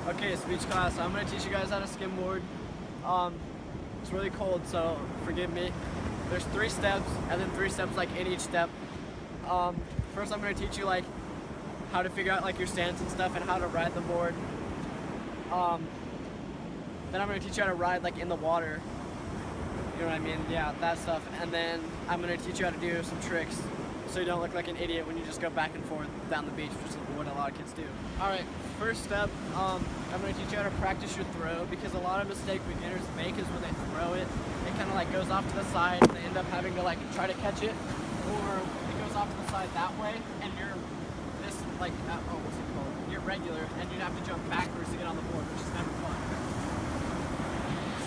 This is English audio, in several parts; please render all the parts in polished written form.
Okay, speech class. I'm gonna teach you guys how to skimboard. It's really cold, so forgive me. There's 3 steps, and then 3 steps like in each step. First, I'm gonna teach you like how to figure out like your stance and stuff, and how to ride the board. Then I'm gonna teach you how to ride like in the water. You know what I mean? Yeah, that stuff. And then I'm gonna teach you how to do some tricks, so you don't look like an idiot when you just go back and forth down the beach, which is what a lot of kids do. Alright, first step, I'm going to teach you how to practice your throw, because a lot of mistake beginners make is when they throw it, it kind of like goes off to the side, and they end up having to like try to catch it, or it goes off to the side that way, and you're this like, what's it called? You're regular, and you'd have to jump backwards to get on the board, which is never fun.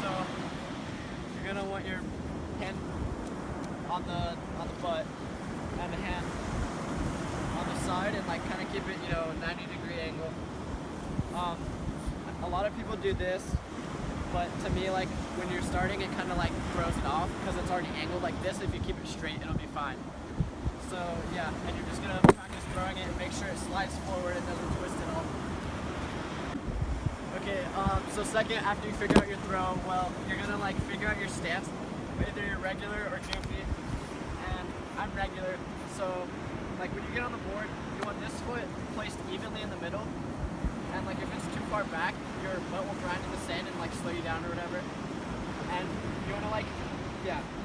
So, you're going to want your hand on the butt, and the hand on the side, and like kind of keep it, 90-degree angle. A lot of people do this, but to me, like when you're starting, it kind of like throws it off because it's already angled like this. If you keep it straight, it'll be fine. So yeah, and you're just gonna practice throwing it and make sure it slides forward and doesn't twist at all. Okay, so second, after you figure out your throw, well, you're gonna like figure out your stance, whether you're regular or goofy. And I'm regular, so like when you get on the board, you want this foot placed evenly in the middle, and like if it's too far back, your butt will grind in the sand and like slow you down or whatever. And you want to like,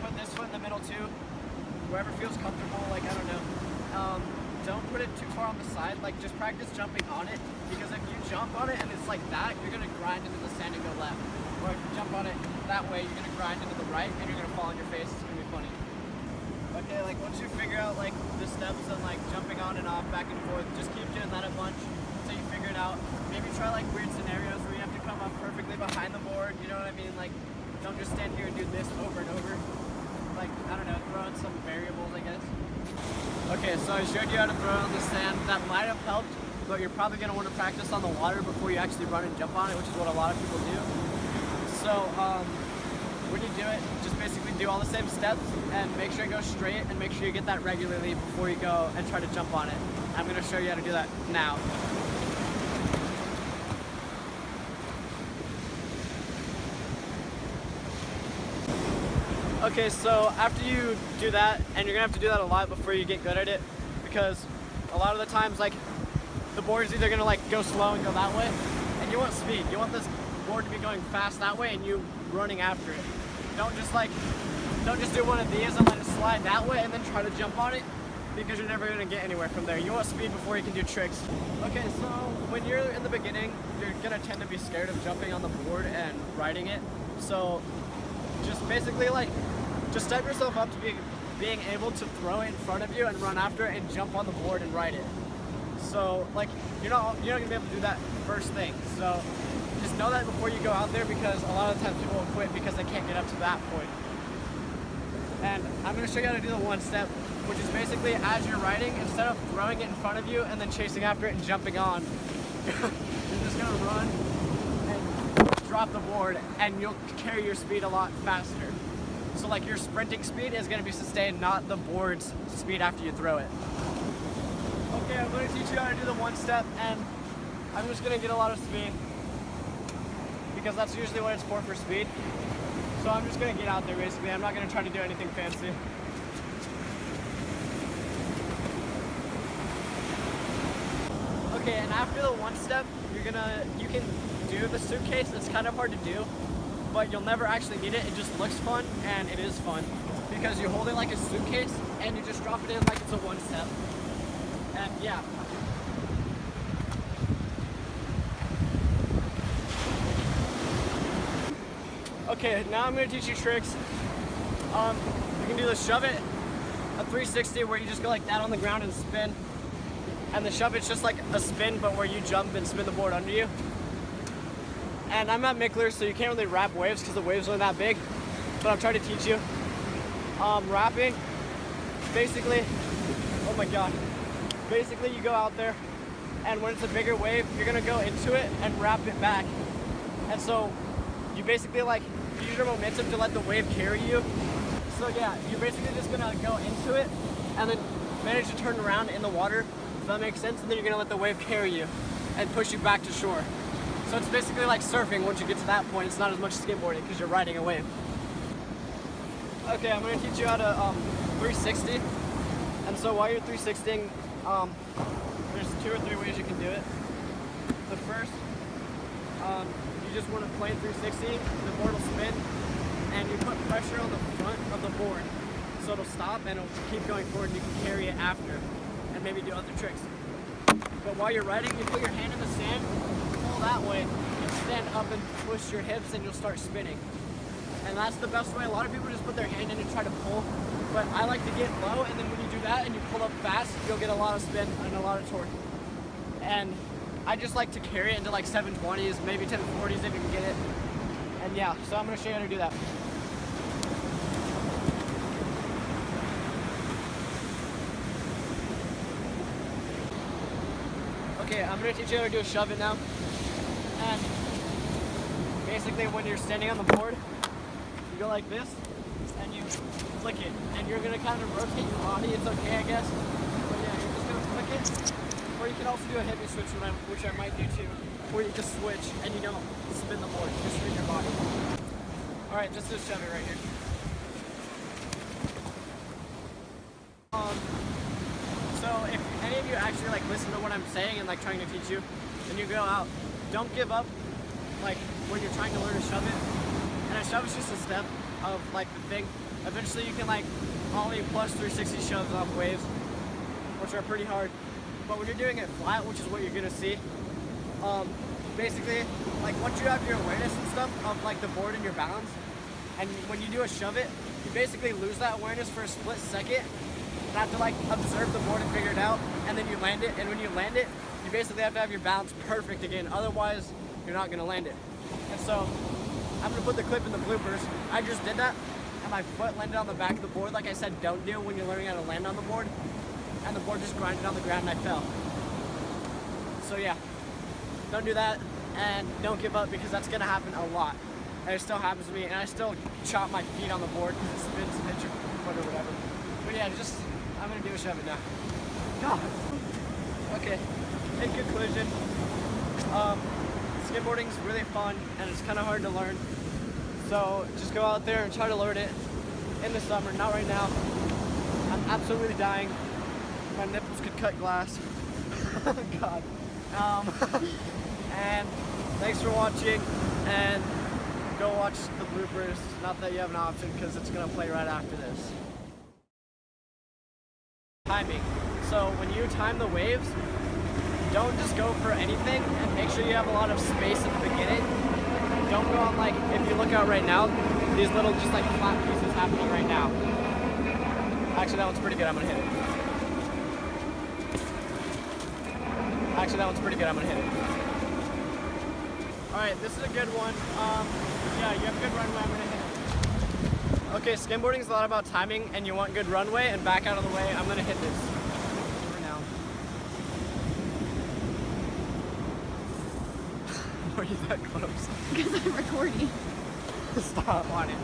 put this foot in the middle too, wherever feels comfortable. Like I don't know, don't put it too far on the side. Like just practice jumping on it, because if you jump on it and it's like that, you're gonna grind into the sand and go left. Or if you jump on it that way, you're gonna grind into the right and you're gonna fall on your face. It's gonna be funny. Okay, like once you figure out like the steps and like jumping on and off, back and forth, just keep doing that a bunch until you figure it out. Maybe try like weird scenarios where you have to come up perfectly behind the board, you know what I mean? Like don't just stand here and do this over and over. Like, I don't know, throw in some variables, I guess. Okay, so I showed you how to throw on the sand. That might have helped, but you're probably gonna want to practice on the water before you actually run and jump on it, which is what a lot of people do. So, when you do it, just basically do all the same steps and make sure it goes straight and make sure you get that regularly before you go and try to jump on it. I'm going to show you how to do that now. Okay, so after you do that, and you're going to have to do that a lot before you get good at it, because a lot of the times like the board is either going to like go slow and go that way, and you want speed. You want this board to be going fast that way and you running after it. Don't just do one of these and let it slide that way and then try to jump on it, because you're never gonna get anywhere from there. You want speed before you can do tricks. Okay, so when you're in the beginning, you're gonna tend to be scared of jumping on the board and riding it. So just basically just set yourself up to being able to throw it in front of you and run after it and jump on the board and ride it. So like you're not gonna be able to do that first thing. So just know that before you go out there, because a lot of times people will quit because they can't get up to that point. And I'm going to show you how to do the one step, which is basically as you're riding, instead of throwing it in front of you and then chasing after it and jumping on, you're just going to run and drop the board, and you'll carry your speed a lot faster. So like your sprinting speed is going to be sustained, not the board's speed after you throw it. Okay, I'm going to teach you how to do the one step, and I'm just going to get a lot of speed, because that's usually what it's for speed. So I'm just gonna get out there basically. I'm not gonna try to do anything fancy. Okay, and after the one step, you can do the suitcase. It's kind of hard to do, but you'll never actually need it. It just looks fun, and it is fun, because you hold it like a suitcase and you just drop it in like it's a one step. And yeah. Okay, now I'm going to teach you tricks. You can do the shove it, a 360 where you just go like that on the ground and spin. And the shove it's just like a spin, but where you jump and spin the board under you. And I'm at Mickler, so you can't really wrap waves because the waves aren't that big. But I'm trying to teach you. Wrapping, basically, oh my god. Basically you go out there, and when it's a bigger wave, you're going to go into it and wrap it back. And so you basically like use your momentum to let the wave carry you. So yeah, you're basically just gonna go into it and then manage to turn around in the water, if that makes sense, and then you're gonna let the wave carry you and push you back to shore. So it's basically like surfing. Once you get to that point, it's not as much skimboarding because you're riding a wave. Okay, I'm going to teach you how to 360. And so while you're 360ing, there's 2 or 3 ways you can do it. The first, you just want to plane 360, the board will spin, and you put pressure on the front of the board. So it'll stop and it'll keep going forward and you can carry it after and maybe do other tricks. But while you're riding, you put your hand in the sand, pull that way, and stand up and twist your hips and you'll start spinning. And that's the best way. A lot of people just put their hand in and try to pull, but I like to get low, and then when you do that and you pull up fast, you'll get a lot of spin and a lot of torque. And I just like to carry it into like 720s, maybe 1040s if you can get it. And yeah, so I'm going to show you how to do that. Okay, I'm going to teach you how to do a shove it now. And basically when you're standing on the board, you go like this, and you flick it. And you're going to kind of rotate your body. It's okay, I guess. But yeah, you're just going to flick it. Or you can also do a heavy switch, which I might do too, where you just switch and you don't spin the board, you just spin your body. Alright, just shove it right here. So if any of you actually like listen to what I'm saying and like trying to teach you, and you go out, don't give up like when you're trying to learn to shove it. And a shove is just a step of like the thing. Eventually you can like ollie plus 360 shoves off waves, which are pretty hard. But when you're doing it flat, which is what you're gonna see, basically, like once you have your awareness and stuff of like the board and your balance, and when you do a shove it, you basically lose that awareness for a split second. You have to like observe the board and figure it out, and then you land it. And when you land it, you basically have to have your balance perfect again. Otherwise, you're not gonna land it. And so, I'm gonna put the clip in the bloopers. I just did that, and my foot landed on the back of the board, like I said, don't do when you're learning how to land on the board. And the board just grinded on the ground and I fell. So yeah, don't do that and don't give up because that's gonna happen a lot. And it still happens to me, and I still chop my feet on the board because it spins and hits your foot or whatever. But yeah, I'm gonna do a shove it now. God. Okay, in conclusion, skimboarding is really fun and it's kind of hard to learn. So just go out there and try to learn it in the summer, not right now. I'm absolutely dying. My nipples could cut glass. God. And thanks for watching, and go watch the bloopers. Not that you have an option because it's going to play right after this. Timing. So when you time the waves, don't just go for anything, and make sure you have a lot of space at the beginning. Don't go on like, if you look out right now, these little just like flat pieces happening right now. Actually, that one's pretty good. I'm going to hit it. Actually, that one's pretty good. I'm gonna hit it. Alright, this is a good one. Yeah, you have good runway. I'm gonna hit it. Okay, skimboarding is a lot about timing, and you want good runway and back out of the way. I'm gonna hit this. For now. Why are you that close? Because I'm recording. Stop on it.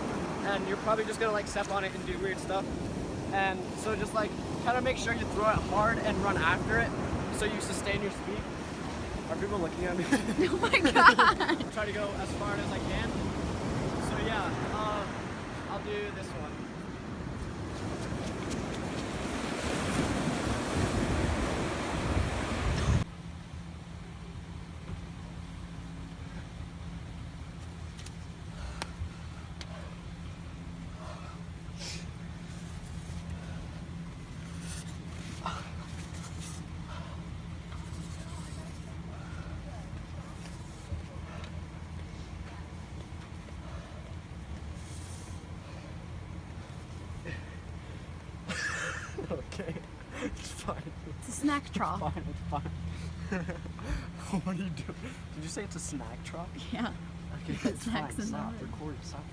And you're probably just gonna like step on it and do weird stuff. And so just like kind of make sure you throw it hard and run after it, so you sustain your speed. Are people looking at me? Oh my god! Try to go as far as I can. So yeah, I'll do this one. Okay, it's fine. It's a snack trough. It's fine, it's fine. What are you doing? Did you say it's a snack trough? Yeah. Okay, it's fine. Snacks in Stop there. recording. Stop.